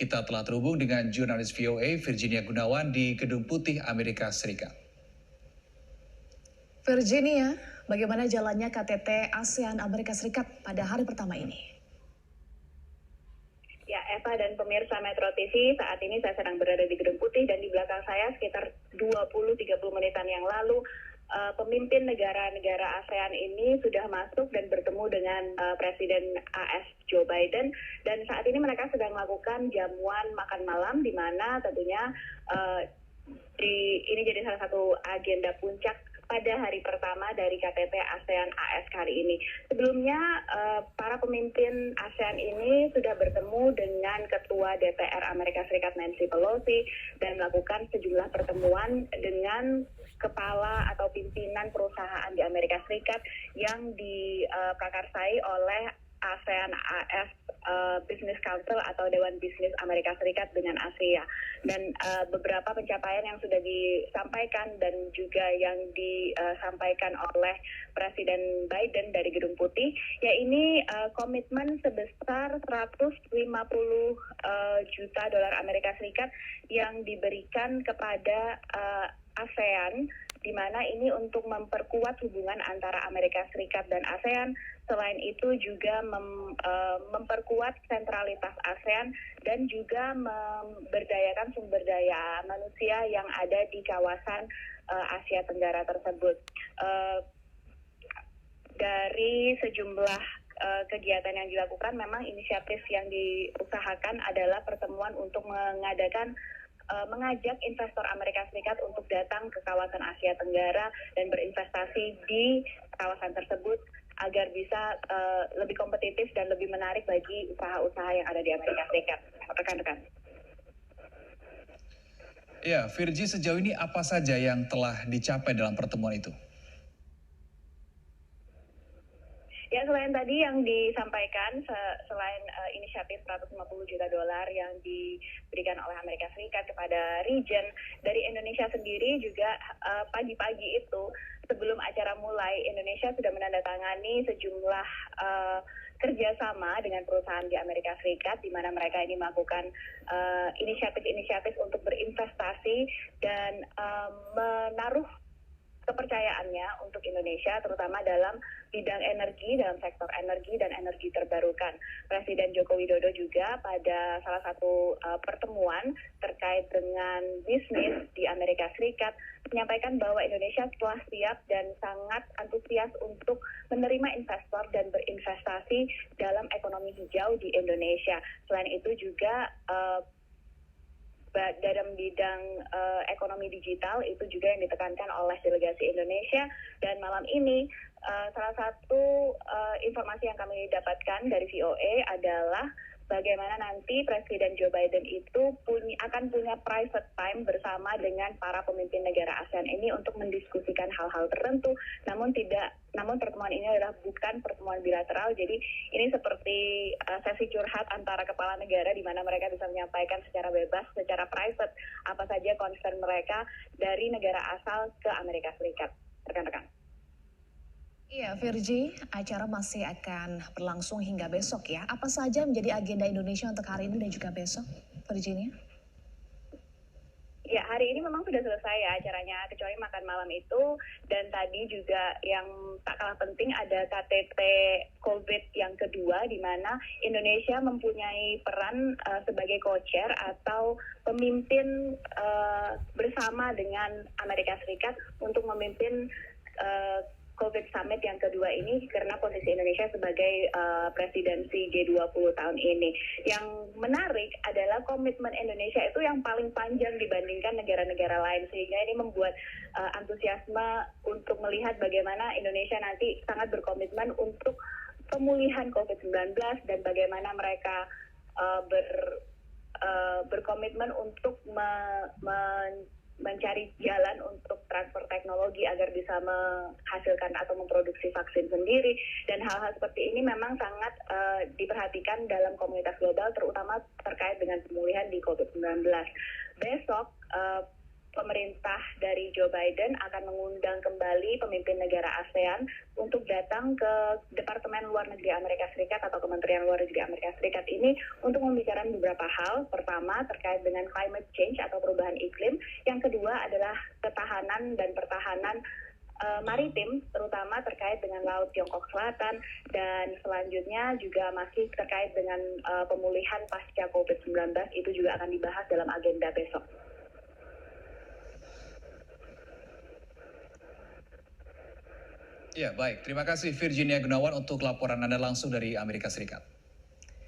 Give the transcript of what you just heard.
Kita telah terhubung dengan jurnalis VOA Virginia Gunawan di Gedung Putih Amerika Serikat. Virginia, bagaimana jalannya KTT ASEAN Amerika Serikat pada hari pertama ini? Ya, Eva dan pemirsa Metro TV, saat ini saya sedang berada di Gedung Putih dan di belakang saya sekitar 20-30 menitan yang lalu pemimpin negara-negara ASEAN ini sudah masuk dan bertemu dengan Presiden AS Joe Biden, dan saat ini mereka sedang melakukan jamuan makan malam di mana tentunya ini jadi salah satu agenda puncak pada hari pertama dari KTT ASEAN AS kali ini. Sebelumnya, para pemimpin ASEAN ini sudah bertemu dengan Ketua DPR Amerika Serikat Nancy Pelosi dan melakukan sejumlah pertemuan dengan kepala atau pimpinan perusahaan di Amerika Serikat yang diprakarsai oleh ASEAN AS Business Council atau Dewan Bisnis Amerika Serikat dengan ASEA. Dan beberapa pencapaian yang sudah disampaikan dan juga yang disampaikan oleh Presiden Biden dari Gedung Putih, ya ini komitmen sebesar 150 juta dolar Amerika Serikat yang diberikan kepada ASEAN, di mana ini untuk memperkuat hubungan antara Amerika Serikat dan ASEAN. Selain itu juga memperkuat sentralitas ASEAN dan juga memberdayakan sumber daya manusia yang ada di kawasan Asia Tenggara tersebut. Dari sejumlah kegiatan yang dilakukan, memang inisiatif yang diusahakan adalah pertemuan untuk mengajak investor Amerika Serikat untuk datang ke kawasan Asia Tenggara dan berinvestasi di kawasan tersebut agar bisa lebih kompetitif dan lebih menarik bagi usaha-usaha yang ada di Amerika Serikat. Rekan-rekan. Ya, Virgi, sejauh ini apa saja yang telah dicapai dalam pertemuan itu? Ya, selain tadi yang disampaikan, selain inisiatif 150 juta dolar yang diberikan oleh Amerika Serikat kepada region, dari Indonesia sendiri juga pagi-pagi itu, sebelum acara mulai, Indonesia sudah menandatangani sejumlah kerjasama dengan perusahaan di Amerika Serikat, di mana mereka ini melakukan inisiatif-inisiatif untuk berinvestasi dan menaruh kepercayaannya untuk Indonesia, terutama dalam bidang energi, dalam sektor energi dan energi terbarukan. Presiden Joko Widodo juga pada salah satu pertemuan terkait dengan bisnis di Amerika Serikat menyampaikan bahwa Indonesia telah siap dan sangat antusias untuk menerima investor dan berinvestasi dalam ekonomi hijau di Indonesia. Selain itu juga dalam bidang ekonomi digital itu juga yang ditekankan oleh delegasi Indonesia. Dan malam ini salah satu informasi yang kami dapatkan dari VOA adalah bagaimana nanti Presiden Joe Biden itu akan punya private time bersama dengan para pemimpin negara ASEAN ini untuk mendiskusikan hal-hal tertentu. Namun pertemuan ini adalah bukan pertemuan bilateral, jadi ini seperti sesi curhat antara kepala negara di mana mereka bisa menyampaikan secara bebas, secara private apa saja concern mereka dari negara asal ke Amerika Serikat. Rekan-rekan. Iya, Virgi, acara masih akan berlangsung hingga besok ya. Apa saja menjadi agenda Indonesia untuk hari ini dan juga besok, Virginia? Ya, hari ini memang sudah selesai ya acaranya, kecuali makan malam itu. Dan tadi juga yang tak kalah penting ada KTT COVID yang kedua, di mana Indonesia mempunyai peran sebagai co-chair atau pemimpin bersama dengan Amerika Serikat untuk memimpin COVID Summit yang kedua ini, karena posisi Indonesia sebagai presidensi G20 tahun ini. Yang menarik adalah komitmen Indonesia itu yang paling panjang dibandingkan negara-negara lain, sehingga ini membuat antusiasme untuk melihat bagaimana Indonesia nanti sangat berkomitmen untuk pemulihan COVID-19 dan bagaimana mereka berkomitmen untuk mencari jalan untuk transfer teknologi agar bisa menghasilkan atau memproduksi vaksin sendiri. Dan hal-hal seperti ini memang sangat diperhatikan dalam komunitas global, terutama terkait dengan pemulihan di COVID-19. Besok pemerintah dari Joe Biden akan mengundang kembali pemimpin negara ASEAN untuk datang ke Departemen Luar Negeri Amerika Serikat atau Kementerian Luar Negeri Amerika Serikat ini untuk membicarakan beberapa hal. Pertama, terkait dengan climate change atau perubahan iklim. Yang kedua adalah ketahanan dan pertahanan maritim, terutama terkait dengan Laut Tiongkok Selatan, dan selanjutnya juga masih terkait dengan pemulihan pasca COVID-19, itu juga akan dibahas dalam agenda besok. Ya, baik. Terima kasih Virginia Gunawan untuk laporan Anda langsung dari Amerika Serikat.